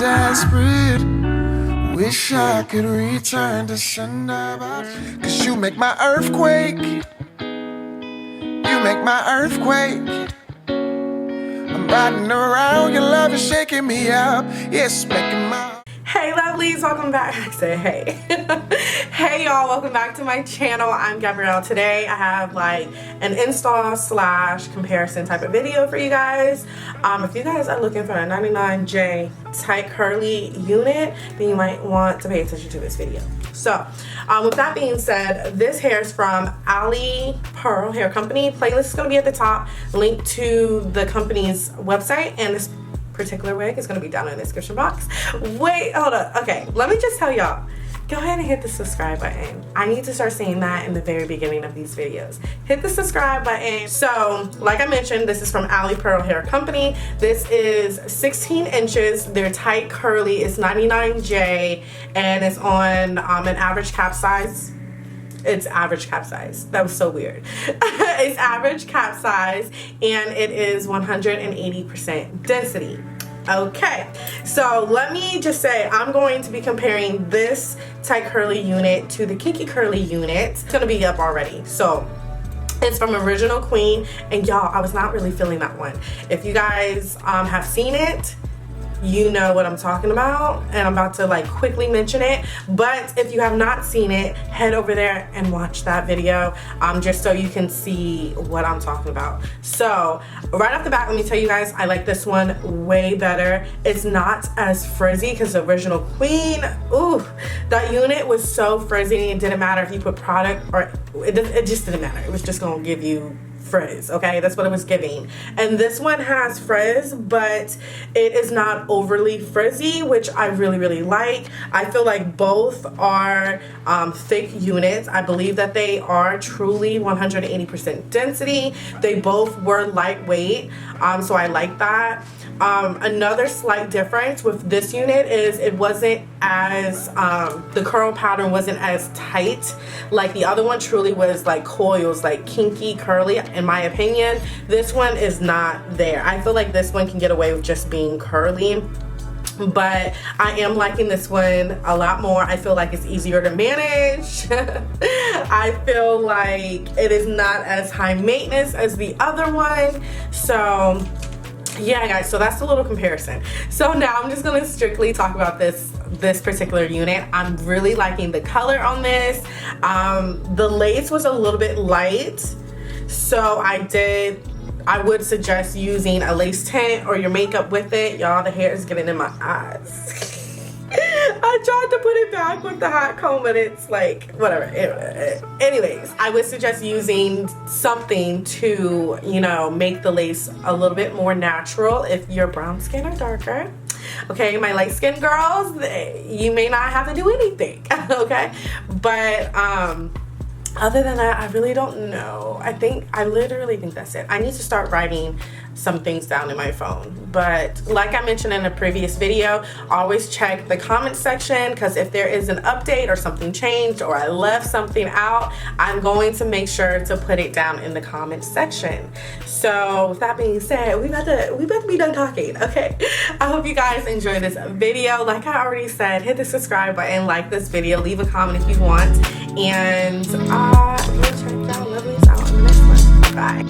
desperate. Wish I could return to sender. Cause you make my earthquake. You make my earthquake. I'm riding around, your love is shaking me up. It's making my... Hey lovelies, welcome back. I said hey. Hey y'all, welcome back to my channel. I'm Gabrielle. Today I have like an install / comparison type of video for you guys. If you guys are looking for a 99J tight curly unit, then you might want to pay attention to this video. So with that being said, this hair is from Ali Pearl Hair Company. Playlist is going to be at the top, link to the company's website, and this particular wig is going to be down in the description box. Wait, hold up. Okay, let me just tell y'all, go ahead and hit the subscribe button. I need to start saying that in the very beginning of these videos. Hit the subscribe button. So like I mentioned, this is from Ali Pearl Hair Company. This is 16 inches. They're tight curly. It's 99J and it's on an average cap size. It's average cap size. That was so weird. It's average cap size and it is 180% density. Okay, so let me just say I'm going to be comparing this tight curly unit to the kinky curly unit. It's gonna be up already. So it's from Original Queen, and y'all, I was not really feeling that one. If you guys have seen it, you know what I'm talking about, and I'm about to like quickly mention it. But if you have not seen it, head over there and watch that video just so you can see what I'm talking about. So right off the bat, let me tell you guys, I like this one way better. It's not as frizzy because the Original Queen, ooh, that unit was so frizzy. It didn't matter if you put product or it just didn't matter. It was just gonna give you frizz. Okay, that's what it was giving. And this one has frizz, but it is not overly frizzy, which I really like. I feel like both are thick units. I believe that they are truly 180% density. They both were lightweight, so I like that. Another slight difference with this unit is it wasn't as the curl pattern wasn't as tight. Like the other one truly was like coils, like kinky curly. In my opinion, this one is not there. I feel like this one can get away with just being curly, but I am liking this one a lot more. I feel like it's easier to manage. I feel like it is not as high maintenance as the other one. So yeah guys, so that's a little comparison. So now I'm just gonna strictly talk about this particular unit. I'm really liking the color on this. The lace was a little bit light, so I would suggest using a lace tint or your makeup with it. Y'all, the hair is getting in my eyes. I tried to put it back with the hot comb, but it's like whatever. Anyways, I would suggest using something to, you know, make the lace a little bit more natural if you're brown skin or darker. Okay, my light skin girls, you may not have to do anything. Okay, but other than that, I really don't know. I literally think that's it. I need to start writing some things down in my phone. But like I mentioned in a previous video, always check the comment section, because if there is an update or something changed or I left something out, I'm going to make sure to put it down in the comment section. So with that being said, we about to be done talking, okay? I hope you guys enjoyed this video. Like I already said, hit the subscribe button, like this video, leave a comment if you want, and we'll check y'all lovelies out in the next one. Bye.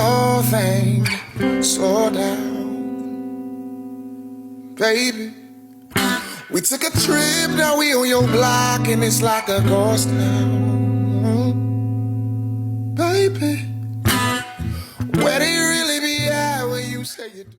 small thing. Slow down, baby. We took a trip, now we on your block, and it's like a ghost town, baby. Where do you really be at when you say you do?